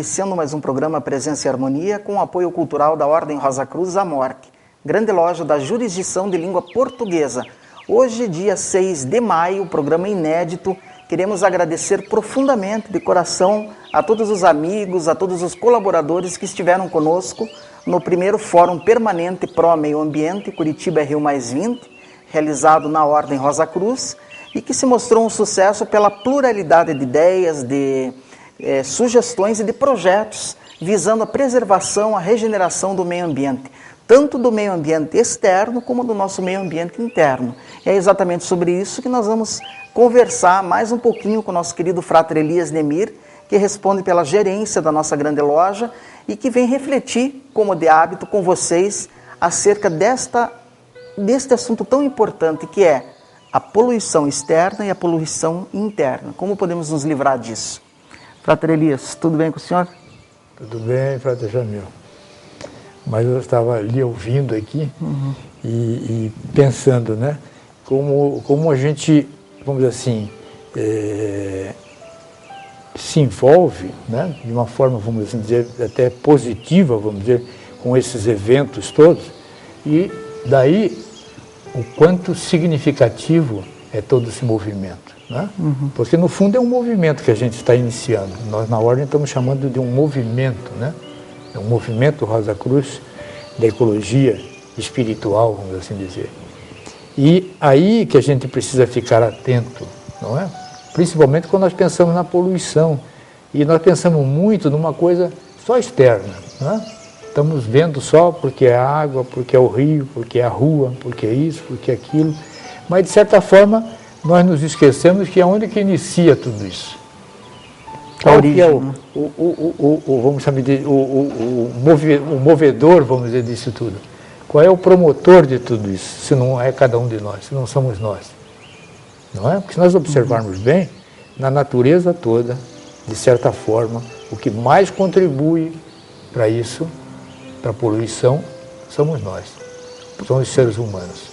iniciando mais um programa Presença e Harmonia com o apoio cultural da Ordem Rosa Cruz Amorc, grande loja da jurisdição de língua portuguesa. Hoje, dia 6 de maio, programa inédito. Queremos agradecer profundamente, de coração, a todos os amigos, a todos os colaboradores que estiveram conosco no primeiro Fórum Permanente Pró Meio Ambiente Curitiba Rio+20, realizado na Ordem Rosa Cruz, e que se mostrou um sucesso pela pluralidade de ideias, de sugestões e de projetos visando a preservação, a regeneração do meio ambiente, tanto do meio ambiente externo como do nosso meio ambiente interno. E é exatamente sobre isso que nós vamos conversar mais um pouquinho com o nosso querido Frater Elias Nemir, que responde pela gerência da nossa grande loja e que vem refletir, como de hábito, com vocês acerca deste assunto tão importante que é a poluição externa e a poluição interna. Como podemos nos livrar disso? Frater Elias, tudo bem com o senhor? Tudo bem, Frater Jamil. Mas eu estava ali ouvindo aqui e pensando, né? Como a gente, vamos dizer assim, se envolve, né? De uma forma, vamos assim dizer, até positiva, vamos dizer, com esses eventos todos. E daí, o quanto significativo é todo esse movimento, né? Porque no fundo é um movimento que a gente está iniciando. Nós na Ordem estamos chamando de um movimento, né? É um movimento Rosa Cruz da ecologia espiritual, vamos assim dizer. E aí que a gente precisa ficar atento, não é? Principalmente quando nós pensamos na poluição. E nós pensamos muito numa coisa só externa, né? Estamos vendo só porque é a água, porque é o rio, porque é a rua, porque é isso, porque é aquilo. Mas, de certa forma, nós nos esquecemos que é onde que inicia tudo isso. Qual que é vamos chamar de, o movedor, vamos dizer, disso tudo? Qual é o promotor de tudo isso, se não é cada um de nós, se não somos nós? Não é? Porque se nós observarmos bem, na natureza toda, de certa forma, o que mais contribui para isso, para a poluição, somos nós, somos os seres humanos.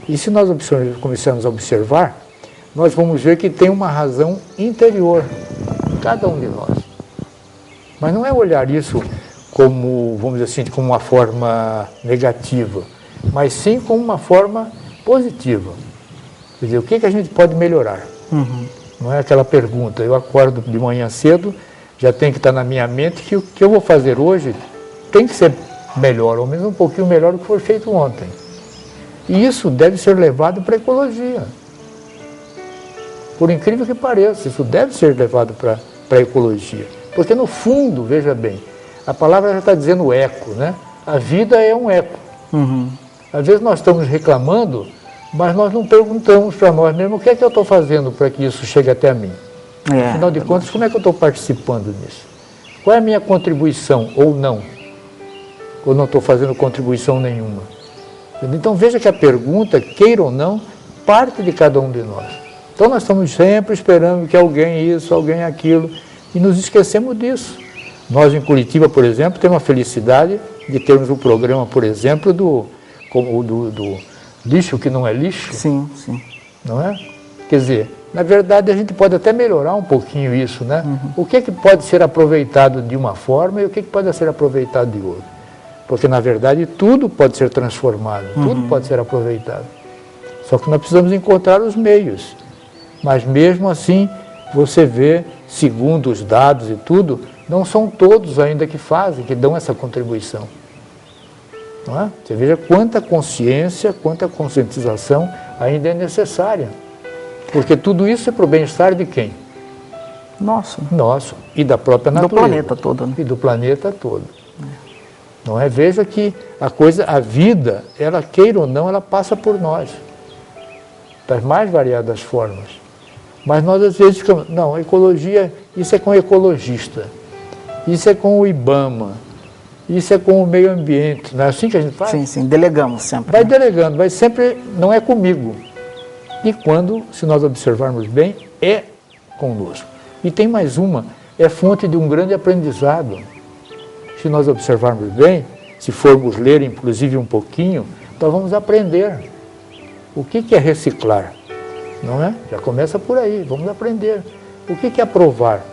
E se nós começarmos a observar, nós vamos ver que tem uma razão interior, cada um de nós. Mas não é olhar isso como, vamos dizer assim, como uma forma negativa, mas sim como uma forma positiva. Quer dizer, o que a gente pode melhorar? Não é aquela pergunta, eu acordo de manhã cedo, já tem que estar na minha mente que o que eu vou fazer hoje tem que ser melhor, ou menos um pouquinho melhor do que foi feito ontem. E isso deve ser levado para a ecologia. Por incrível que pareça, isso deve ser levado para a ecologia. Porque no fundo, veja bem, a palavra já está dizendo eco, né? A vida é um eco. Às vezes nós estamos reclamando, mas nós não perguntamos para nós mesmos o que é que eu estou fazendo para que isso chegue até a mim. Afinal de contas, como é que eu estou participando nisso? Qual é a minha contribuição ou não? Ou não estou fazendo contribuição nenhuma? Então veja que a pergunta, queira ou não, parte de cada um de nós. Então nós estamos sempre esperando que alguém isso, alguém aquilo, e nos esquecemos disso. Nós em Curitiba, por exemplo, temos a felicidade de termos um programa, por exemplo, do lixo que não é lixo. Sim, sim. Não é? Quer dizer, na verdade a gente pode até melhorar um pouquinho isso, né? O que pode ser aproveitado de uma forma e o que pode ser aproveitado de outra. Porque, na verdade, tudo pode ser transformado, tudo pode ser aproveitado. Só que nós precisamos encontrar os meios. Mas, mesmo assim, você vê, segundo os dados e tudo, não são todos ainda que fazem, que dão essa contribuição. Não é? Você veja quanta consciência, quanta conscientização ainda é necessária. Porque tudo isso é para o bem-estar de quem? Nosso. Nosso. E da própria natureza. Do planeta todo, né? E do planeta todo. Não é? Veja que a vida, ela queira ou não, ela passa por nós, das mais variadas formas. Mas nós às vezes ficamos, não, a ecologia, isso é com o ecologista, isso é com o IBAMA, isso é com o meio ambiente, não é assim que a gente faz? Sim, sim, delegamos sempre. Vai delegando, mas sempre não é comigo. E quando, se nós observarmos bem, é conosco. E tem mais uma, é fonte de um grande aprendizado. Se nós observarmos bem, se formos ler inclusive um pouquinho, nós vamos aprender. O que é reciclar? Não é? Já começa por aí, vamos aprender. O que é aprovar?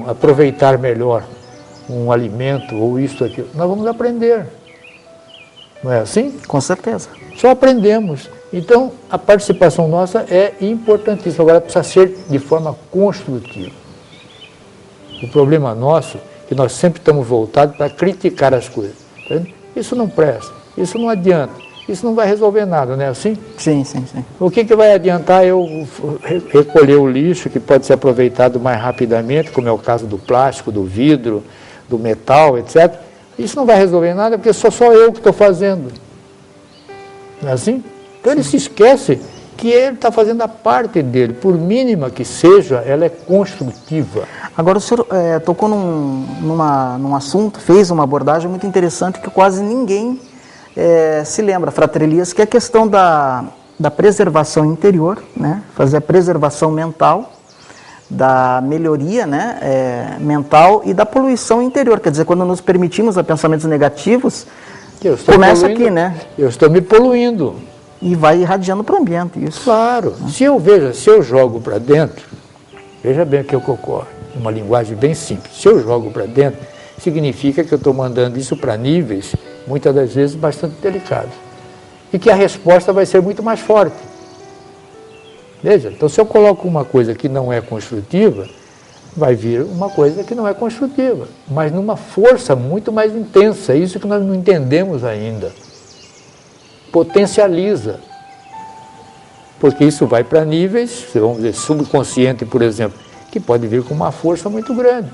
aproveitar melhor um alimento ou isso, aquilo, nós vamos aprender. Não é assim? Com certeza. Só aprendemos. Então, a participação nossa é importantíssima. Agora, precisa ser de forma construtiva. O problema nosso é que nós sempre estamos voltados para criticar as coisas. Tá vendo? Isso não presta, isso não adianta, isso não vai resolver nada, não é assim? Sim, sim, sim. O que vai adiantar eu recolher o lixo que pode ser aproveitado mais rapidamente, como é o caso do plástico, do vidro, do metal, etc. Isso não vai resolver nada porque sou só eu que estou fazendo. Não é assim? Então ele se esquece que ele está fazendo a parte dele, por mínima que seja, ela é construtiva. Agora o senhor tocou num assunto, fez uma abordagem muito interessante que quase ninguém se lembra, Frater Elias, que é a questão da preservação interior, né? Fazer a preservação mental, da melhoria, né, mental e da poluição interior. Quer dizer, quando nos permitimos a pensamentos negativos, começa aqui, né? Eu estou me poluindo. E vai irradiando para o ambiente, isso. Claro. Se eu jogo para dentro, veja bem o que ocorre, uma linguagem bem simples. Se eu jogo para dentro, significa que eu estou mandando isso para níveis, muitas das vezes, bastante delicados. E que a resposta vai ser muito mais forte. Veja, então se eu coloco uma coisa que não é construtiva, vai vir uma coisa que não é construtiva, mas numa força muito mais intensa. É isso que nós não entendemos ainda. Potencializa. Porque isso vai para níveis, vamos dizer, subconsciente, por exemplo, que pode vir com uma força muito grande.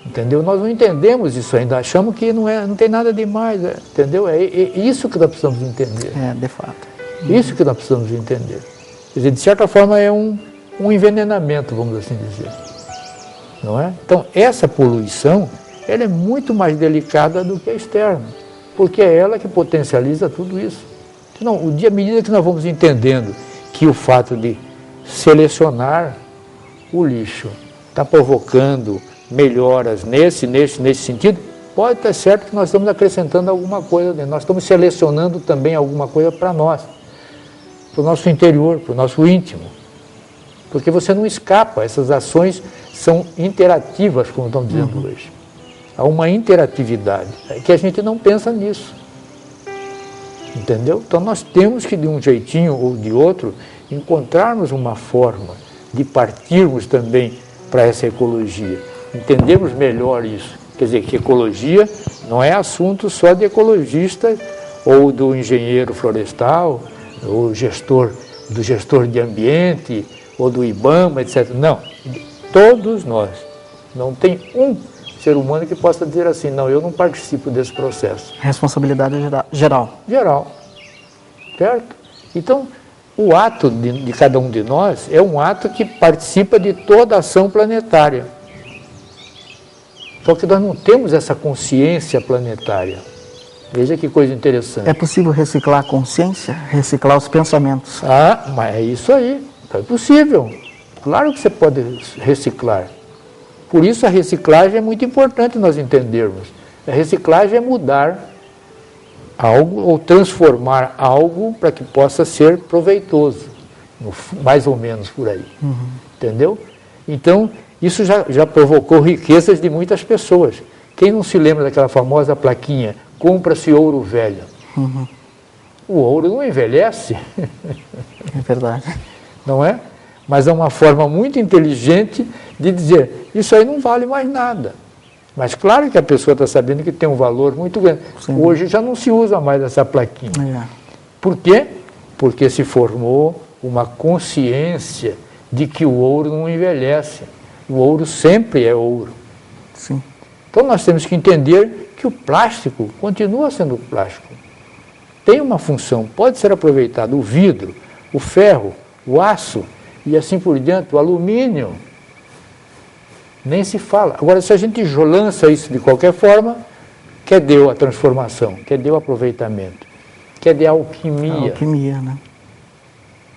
Entendeu? Nós não entendemos isso ainda, achamos que não tem nada demais, entendeu? É isso que nós precisamos entender. De fato. Isso que nós precisamos entender. Quer dizer, de certa forma é um envenenamento, vamos assim dizer. Não é? Então, essa poluição, ela é muito mais delicada do que a externa, porque é ela que potencializa tudo isso. Então, à medida que nós vamos entendendo que o fato de selecionar o lixo está provocando melhoras nesse sentido, pode estar certo que nós estamos acrescentando alguma coisa, nós estamos selecionando também alguma coisa para nós, para o nosso interior, para o nosso íntimo. Porque você não escapa, essas ações são interativas, como estamos dizendo hoje. Há uma interatividade, que a gente não pensa nisso. Entendeu? Então nós temos que, de um jeitinho ou de outro, encontrarmos uma forma de partirmos também para essa ecologia. Entendermos melhor isso. Quer dizer, que ecologia não é assunto só de ecologista ou do engenheiro florestal, ou do gestor de ambiente, ou do IBAMA, etc. Não, todos nós. Não tem um ser humano que possa dizer assim, não, eu não participo desse processo. Responsabilidade geral. Geral, certo? Então, o ato de cada um de nós é um ato que participa de toda a ação planetária. Só que nós não temos essa consciência planetária. Veja que coisa interessante. É possível reciclar a consciência, reciclar os pensamentos? Ah, mas é isso aí. É possível. Claro que você pode reciclar. Por isso a reciclagem é muito importante nós entendermos. A reciclagem é mudar algo ou transformar algo para que possa ser proveitoso. Mais ou menos por aí. Entendeu? Então, isso já provocou riquezas de muitas pessoas. Quem não se lembra daquela famosa plaquinha, compra-se ouro velho? O ouro não envelhece. É verdade. Não é? Mas é uma forma muito inteligente de dizer, isso aí não vale mais nada. Mas claro que a pessoa está sabendo que tem um valor muito grande. Sim. Hoje já não se usa mais essa plaquinha. Por quê? Porque se formou uma consciência de que o ouro não envelhece. O ouro sempre é ouro. Sim. Então nós temos que entender que o plástico continua sendo plástico. Tem uma função, pode ser aproveitado. O vidro, o ferro, o aço e assim por diante, o alumínio. Nem se fala. Agora, se a gente lança isso de qualquer forma, que deu a transformação, que deu o aproveitamento, que deu a alquimia. A alquimia, né?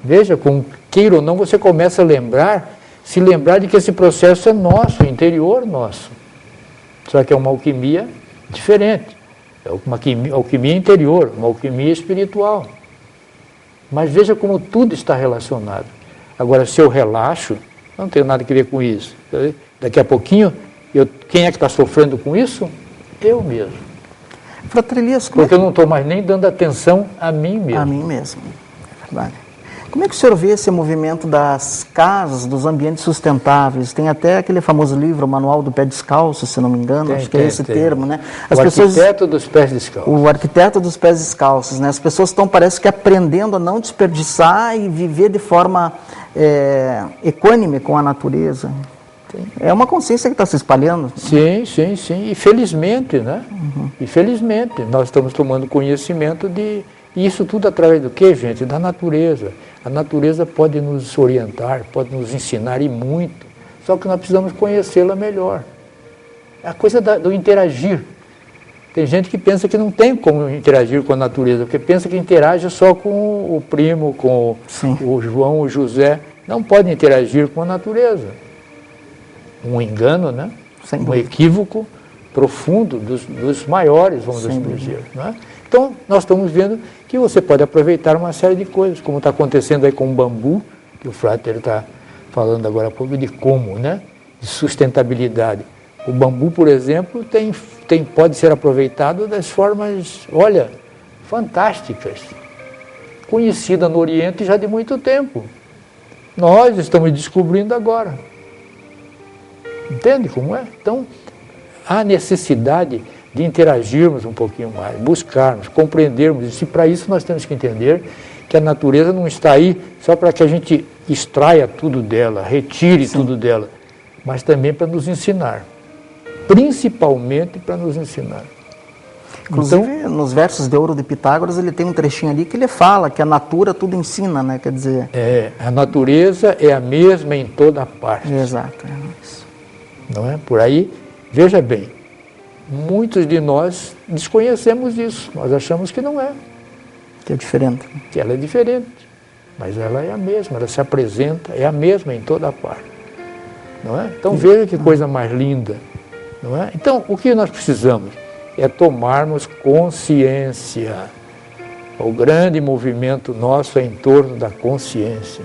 Veja, com queira ou não, você começa a se lembrar de que esse processo é nosso, interior nosso. Só que é uma alquimia diferente. É uma alquimia interior, uma alquimia espiritual. Mas veja como tudo está relacionado. Agora, se eu relaxo, Não tenho nada a ver com isso. Daqui a pouquinho, quem é que está sofrendo com isso? Eu mesmo. Frater Elias, porque eu não estou mais nem dando atenção a mim mesmo. A mim mesmo, é verdade. Como é que o senhor vê esse movimento das casas, dos ambientes sustentáveis? Tem até aquele famoso livro, o Manual do Pé Descalço, se não me engano, acho que é esse termo, né? Arquiteto dos Pés Descalços. O arquiteto dos pés descalços, né? As pessoas estão, parece que, aprendendo a não desperdiçar e viver de forma equânime com a natureza. Sim. É uma consciência que está se espalhando. Sim, sim, sim. E felizmente, né? E felizmente, nós estamos tomando conhecimento de... E isso tudo através do quê, gente? Da natureza. A natureza pode nos orientar, pode nos ensinar e muito. Só que nós precisamos conhecê-la melhor. É a coisa do interagir. Tem gente que pensa que não tem como interagir com a natureza, porque pensa que interage só com o primo, com o João, o José. Não pode interagir com a natureza. Um engano, né? Um equívoco profundo dos maiores, vamos assim dizer. Né? Então, nós estamos vendo que você pode aproveitar uma série de coisas, como está acontecendo aí com o bambu, que o Frater está falando agora há pouco de como, né? De sustentabilidade. O bambu, por exemplo, pode ser aproveitado das formas, olha, fantásticas, conhecida no Oriente já de muito tempo. Nós estamos descobrindo agora. Entende como é? Então, há necessidade de interagirmos um pouquinho mais, buscarmos, compreendermos isso. E para isso nós temos que entender que a natureza não está aí só para que a gente extraia tudo dela, retire tudo dela, mas também para nos ensinar. Principalmente para nos ensinar. Inclusive, então, nos versos de Ouro de Pitágoras, ele tem um trechinho ali que ele fala que a natura tudo ensina, né? Quer dizer... a natureza é a mesma em toda parte. Exato. Não é? Por aí, veja bem, muitos de nós desconhecemos isso, nós achamos que não é. Que é diferente. Que ela é diferente, mas ela é a mesma, ela se apresenta, é a mesma em toda parte. Não é? Então veja que coisa mais linda. Não é? Então, o que nós precisamos é tomarmos consciência. O grande movimento nosso é em torno da consciência.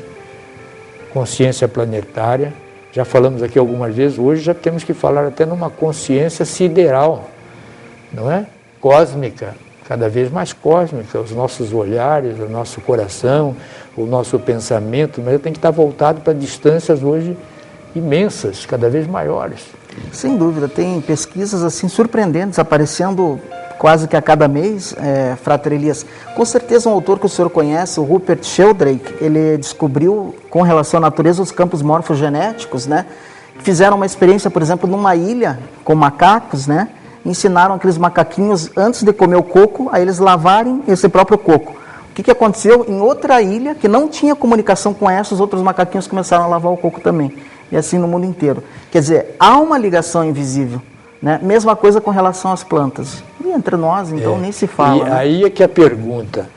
Consciência planetária. Já falamos aqui algumas vezes, hoje já temos que falar até numa consciência sideral, não é? Cósmica, cada vez mais cósmica, os nossos olhares, o nosso coração, o nosso pensamento, mas tem que estar voltado para distâncias hoje imensas, cada vez maiores. Sem dúvida, tem pesquisas assim surpreendentes aparecendo quase que a cada mês, Frater Elias. Com certeza um autor que o senhor conhece, o Rupert Sheldrake, ele descobriu com relação à natureza os campos morfogenéticos, né? Fizeram uma experiência, por exemplo, numa ilha com macacos, né? Ensinaram aqueles macaquinhos, antes de comer o coco, a eles lavarem esse próprio coco. O que aconteceu? Em outra ilha, que não tinha comunicação com essa, os outros macaquinhos começaram a lavar o coco também. E assim no mundo inteiro. Quer dizer, há uma ligação invisível. Né? Mesma coisa com relação às plantas. E entre nós, então, nem se fala. E aí é que a pergunta,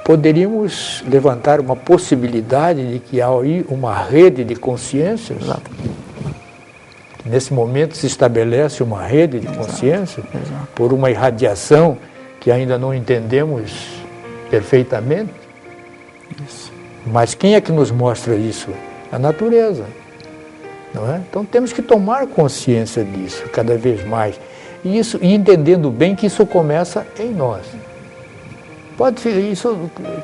poderíamos levantar uma possibilidade de que há aí uma rede de consciências? Exato. Nesse momento se estabelece uma rede de consciência por uma irradiação que ainda não entendemos perfeitamente. Isso. Mas quem é que nos mostra isso? A natureza. Não é? Então temos que tomar consciência disso cada vez mais. E entendendo bem que isso começa em nós.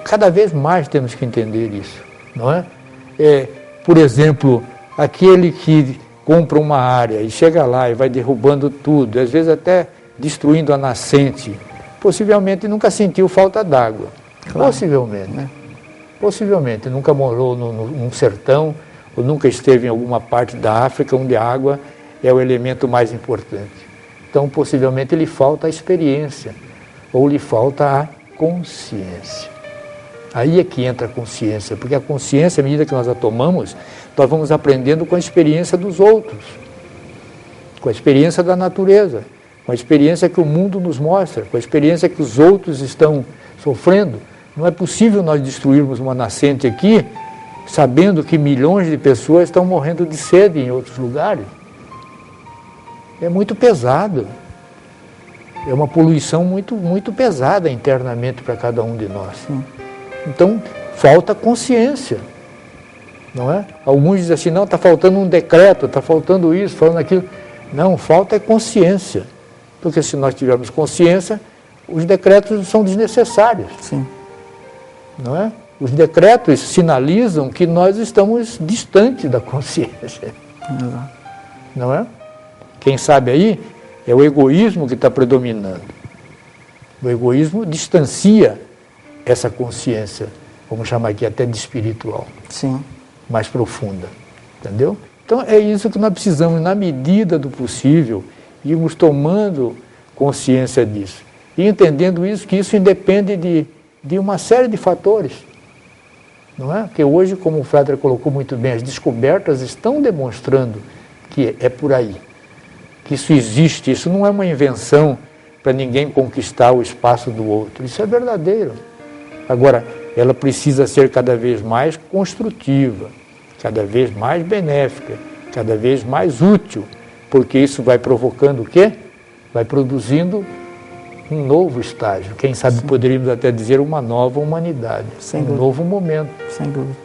Cada vez mais temos que entender isso. Não é? Por exemplo, aquele que compra uma área e chega lá e vai derrubando tudo, às vezes até destruindo a nascente, possivelmente nunca sentiu falta d'água. Claro. Possivelmente, né? Possivelmente, nunca morou num sertão, ou nunca esteve em alguma parte da África onde a água é o elemento mais importante. Então, possivelmente, lhe falta a experiência, ou lhe falta a consciência. Aí é que entra a consciência, porque a consciência, à medida que nós a tomamos, nós vamos aprendendo com a experiência dos outros, com a experiência da natureza, com a experiência que o mundo nos mostra, com a experiência que os outros estão sofrendo. Não é possível nós destruirmos uma nascente aqui, sabendo que milhões de pessoas estão morrendo de sede em outros lugares. É muito pesado. É uma poluição muito, muito pesada internamente para cada um de nós. Então, falta consciência. não é? Alguns dizem assim, não, está faltando um decreto, está faltando isso, falando aquilo. Não, falta é consciência. Porque se nós tivermos consciência, os decretos são desnecessários. Sim. Não é? Os decretos sinalizam que nós estamos distantes da consciência. Exato. Não é? Quem sabe aí é o egoísmo que está predominando. O egoísmo distancia essa consciência, vamos chamar aqui até de espiritual. Sim. Mais profunda. Entendeu? Então é isso que nós precisamos, na medida do possível, irmos tomando consciência disso. E entendendo isso, que isso independe de uma série de fatores. Não é? Porque hoje, como o Frater colocou muito bem, as descobertas estão demonstrando que é por aí. Que isso existe, isso não é uma invenção para ninguém conquistar o espaço do outro. Isso é verdadeiro. Agora, ela precisa ser cada vez mais construtiva, cada vez mais benéfica, cada vez mais útil, porque isso vai provocando o quê? Vai produzindo um novo estágio. Quem sabe Sim. poderíamos até dizer uma nova humanidade, novo momento. Sem dúvida.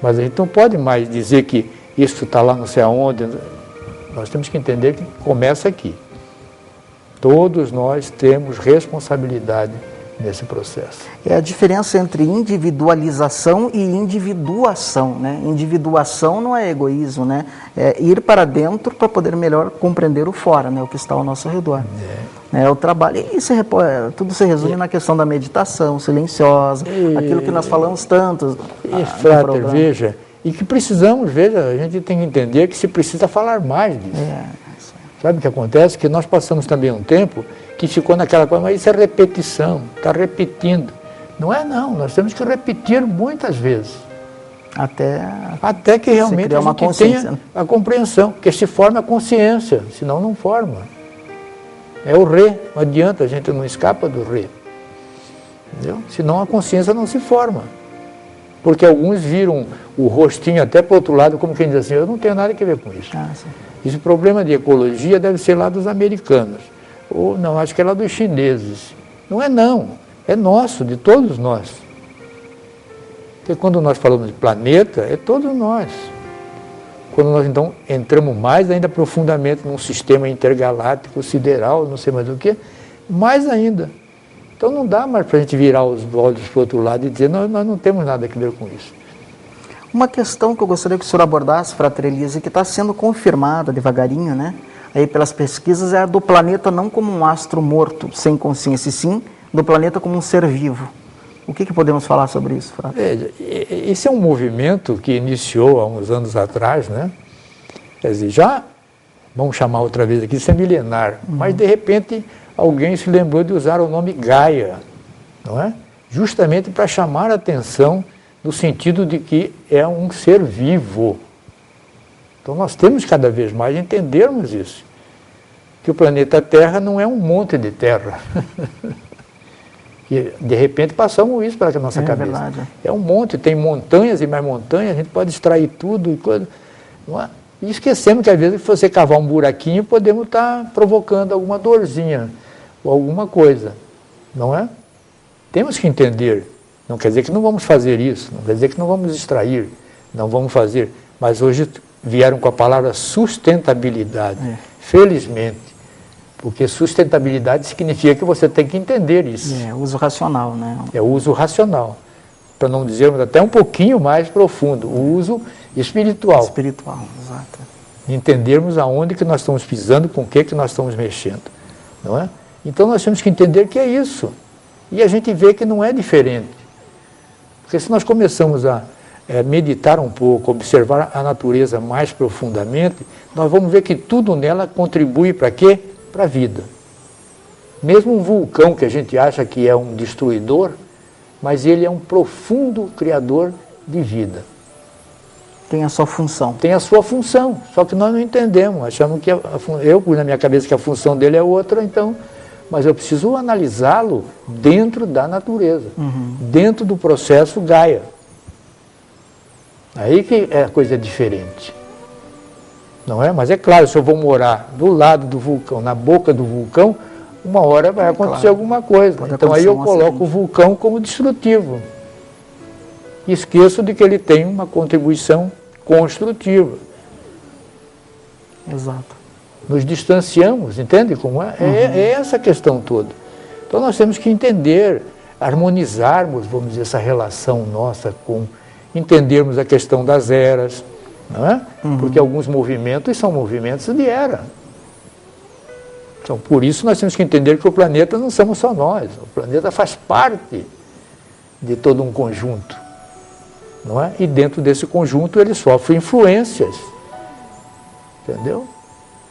Mas a gente não pode mais dizer que isso está lá não sei aonde. Nós temos que entender que começa aqui. Todos nós temos responsabilidade nesse processo. É a diferença entre individualização e individuação, né? Individuação não é egoísmo, né? É ir para dentro para poder melhor compreender o fora, né? O que está ao nosso redor. É o trabalho. E tudo se resume na questão da meditação silenciosa, aquilo que nós falamos tanto. Frater, veja, e que precisamos, veja, a gente tem que entender que se precisa falar mais disso. Sabe o que acontece? Que nós passamos também um tempo que ficou naquela coisa, mas isso é repetição, está repetindo. Não é não, nós temos que repetir muitas vezes. Até que realmente a gente tenha a compreensão, que se forme a consciência, senão não forma. É o re, não adianta, a gente não escapa do re. Entendeu? Senão a consciência não se forma. Porque alguns viram o rostinho até para o outro lado, como quem diz assim, eu não tenho nada a ver com isso. Esse problema de ecologia deve ser lá dos americanos. Ou não, acho que é lá dos chineses. Não é não, é nosso, de todos nós. Porque quando nós falamos de planeta, é todos nós. Quando nós então entramos mais ainda profundamente num sistema intergaláctico, sideral, não sei mais o que, mais ainda. Então não dá mais para a gente virar os olhos para o outro lado e dizer, nós não temos nada a ver com isso. Uma questão que eu gostaria que o senhor abordasse, Frater Elísio, que está sendo confirmada devagarinho, né? Aí pelas pesquisas, é a do planeta não como um astro morto, sem consciência, e sim do planeta como um ser vivo. O que podemos falar sobre isso, Frater? Esse é um movimento que iniciou há uns anos atrás, né? Quer dizer, já, vamos chamar outra vez aqui, isso é milenar, mas de repente alguém se lembrou de usar o nome Gaia, não é? Justamente para chamar a atenção no sentido de que é um ser vivo. Então nós temos cada vez mais entendermos isso, que o planeta Terra não é um monte de terra. E de repente passamos isso para a nossa cabeça. Verdade. É um monte, tem montanhas e mais montanhas, a gente pode extrair tudo e coisa. Não é? E esquecemos que às vezes se você cavar um buraquinho, podemos estar provocando alguma dorzinha ou alguma coisa, não é? Temos que entender. Não quer dizer que não vamos fazer isso, não quer dizer que não vamos extrair, não vamos fazer. Mas hoje vieram com a palavra sustentabilidade, felizmente. Porque sustentabilidade significa que você tem que entender isso. Uso racional, né? É o uso racional. Para não dizermos até um pouquinho mais profundo, o uso espiritual. Espiritual, exato. Entendermos aonde que nós estamos pisando, com o que nós estamos mexendo, não é? Então nós temos que entender que é isso. E a gente vê que não é diferente. Porque se nós começamos a meditar um pouco, observar a natureza mais profundamente, nós vamos ver que tudo nela contribui para quê? Para a vida. Mesmo um vulcão que a gente acha que é um destruidor, mas ele é um profundo criador de vida. Tem a sua função. Tem a sua função, só que nós não entendemos. Achamos que eu pus na minha cabeça que a função dele é outra, então, mas eu preciso analisá-lo dentro da natureza, dentro do processo Gaia. Aí que a coisa é diferente. Não é? Mas é claro, se eu vou morar do lado do vulcão, na boca do vulcão, uma hora vai acontecer alguma coisa. Então aí eu coloco o vulcão como destrutivo. E esqueço de que ele tem uma contribuição construtiva. Exato. Nos distanciamos, entende como é? É essa a questão toda. Então nós temos que entender, harmonizarmos, vamos dizer, essa relação nossa com, entendermos a questão das eras, não é? Porque alguns movimentos são movimentos de era. Então, por isso nós temos que entender que o planeta não somos só nós, o planeta faz parte de todo um conjunto, não é? E dentro desse conjunto ele sofre influências, entendeu?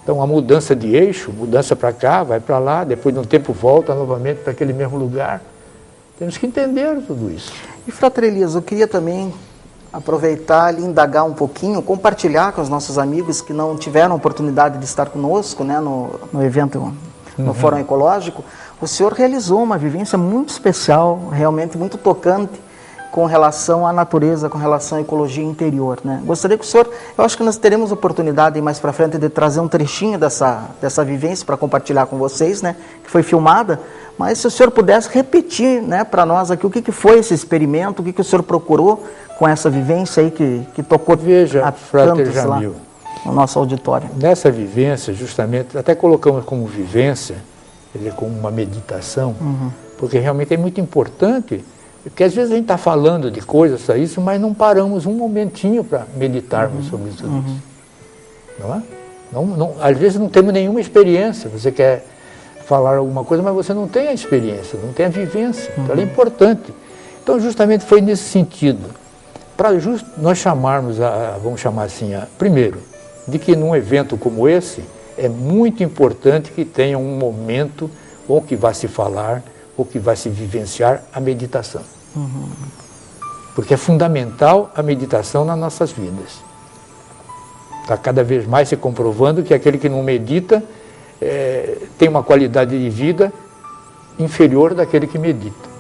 Então a mudança de eixo, mudança para cá, vai para lá, depois de um tempo volta novamente para aquele mesmo lugar. Temos que entender tudo isso. E Frater Elias, eu queria também aproveitar e indagar um pouquinho, compartilhar com os nossos amigos que não tiveram oportunidade de estar conosco, né, no evento, no Fórum Ecológico. O senhor realizou uma vivência muito especial, realmente muito tocante, com relação à natureza, com relação à ecologia interior, né? Gostaria que o senhor, eu acho que nós teremos oportunidade mais para frente de trazer um trechinho dessa vivência para compartilhar com vocês, né, que foi filmada, mas se o senhor pudesse repetir, né, para nós aqui o que foi esse experimento, o que o senhor procurou com essa vivência aí que tocou Veja, a Frater tantos lá Jamil, no nosso auditório. nessa vivência, justamente, até colocamos como vivência, quer dizer, como uma meditação, porque realmente é muito importante. Porque às vezes a gente está falando de coisas, isso, mas não paramos um momentinho para meditarmos sobre tudo isso. Não é? Não, às vezes não temos nenhuma experiência. Você quer falar alguma coisa, mas você não tem a experiência, não tem a vivência. Então ela é importante. Então justamente foi nesse sentido. Para nós chamarmos, vamos chamar assim, primeiro, de que num evento como esse, é muito importante que tenha um momento ou que vá se falar, ou que vai se vivenciar a meditação. Porque é fundamental a meditação nas nossas vidas. Está cada vez mais se comprovando que aquele que não medita tem uma qualidade de vida inferior daquele que medita.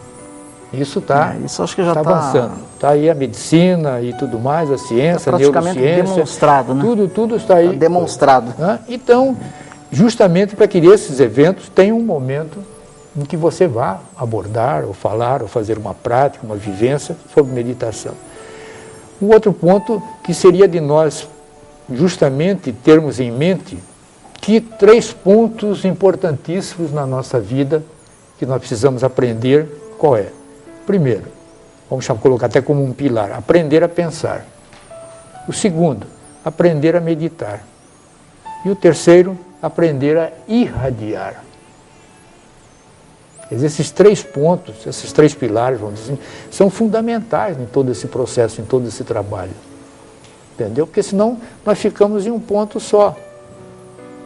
Isso está isso acho que já avançando. Está aí a medicina e tudo mais, a ciência, a praticamente neurociência. Demonstrado, né? Tudo está aí. Está demonstrado. Né? Então, justamente para que esses eventos tenham um momento em que você vá abordar, ou falar, ou fazer uma prática, uma vivência sobre meditação. Um outro ponto que seria de nós, justamente, termos em mente que 3 pontos importantíssimos na nossa vida que nós precisamos aprender, qual é? Primeiro, vamos colocar até como um pilar, aprender a pensar. O segundo, aprender a meditar. E o terceiro, aprender a irradiar. Esses 3 pontos, esses 3 pilares, vamos dizer assim, são fundamentais em todo esse processo, em todo esse trabalho. Entendeu? Porque senão nós ficamos em um ponto só.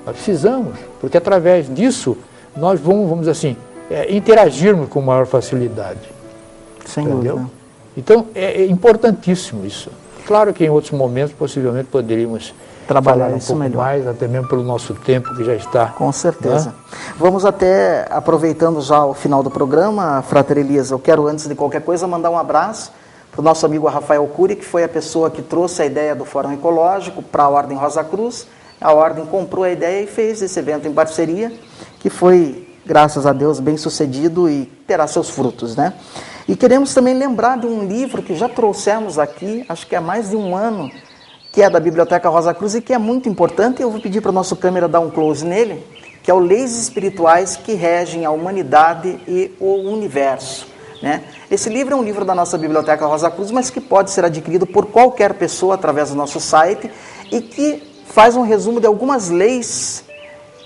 Nós precisamos, porque através disso nós vamos dizer assim, interagirmos com maior facilidade. Sem entendeu? dúvida. Então é importantíssimo isso. Claro que em outros momentos possivelmente poderíamos trabalhar falar um isso pouco melhor. mais, até mesmo pelo nosso tempo que já está. Com certeza. Né? Vamos até, aproveitando já o final do programa, Frater Elias, eu quero antes de qualquer coisa mandar um abraço para o nosso amigo Rafael Cury, que foi a pessoa que trouxe a ideia do Fórum Ecológico para a Ordem Rosa Cruz. A Ordem comprou a ideia e fez esse evento em parceria, que foi, graças a Deus, bem sucedido e terá seus frutos, né? E queremos também lembrar de um livro que já trouxemos aqui, acho que há mais de um ano, que é da Biblioteca Rosa Cruz e que é muito importante. Eu vou pedir para o nosso câmera dar um close nele, que é o Leis Espirituais que Regem a Humanidade e o Universo. Né? Esse livro é um livro da nossa Biblioteca Rosa Cruz, mas que pode ser adquirido por qualquer pessoa através do nosso site e que faz um resumo de algumas leis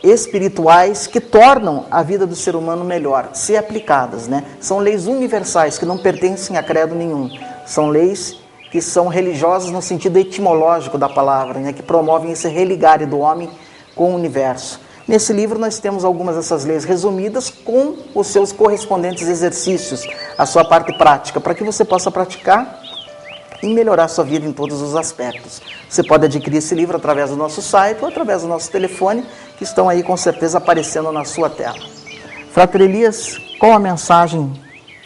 espirituais que tornam a vida do ser humano melhor, se aplicadas. Né? São leis universais que não pertencem a credo nenhum. São leis que são religiosas no sentido etimológico da palavra, né? Que promovem esse religare do homem com o universo. Nesse livro nós temos algumas dessas leis resumidas com os seus correspondentes exercícios, a sua parte prática, para que você possa praticar e melhorar a sua vida em todos os aspectos. Você pode adquirir esse livro através do nosso site ou através do nosso telefone, que estão aí com certeza aparecendo na sua tela. Frater Elias, qual a mensagem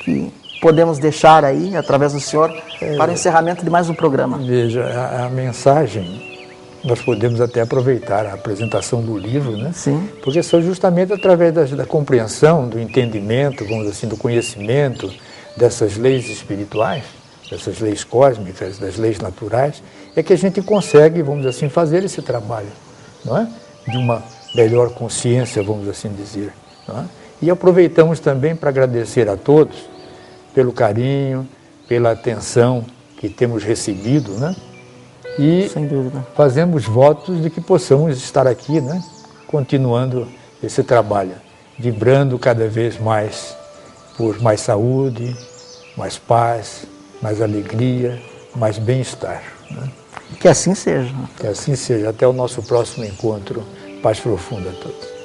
que podemos deixar aí, através do senhor, para o encerramento de mais um programa? Veja, a mensagem, nós podemos até aproveitar a apresentação do livro, né? Sim. Porque são justamente através da compreensão, do entendimento, vamos dizer assim, do conhecimento dessas leis espirituais, dessas leis cósmicas, das leis naturais, é que a gente consegue, vamos assim, fazer esse trabalho, não é? De uma melhor consciência, vamos assim dizer. Não é? E aproveitamos também para agradecer a todos pelo carinho, pela atenção que temos recebido, né? E sem dúvida, fazemos votos de que possamos estar aqui, né? Continuando esse trabalho, vibrando cada vez mais por mais saúde, mais paz, mais alegria, mais bem-estar. Né? que assim seja. Que assim seja. Até o nosso próximo encontro. Paz profunda a todos.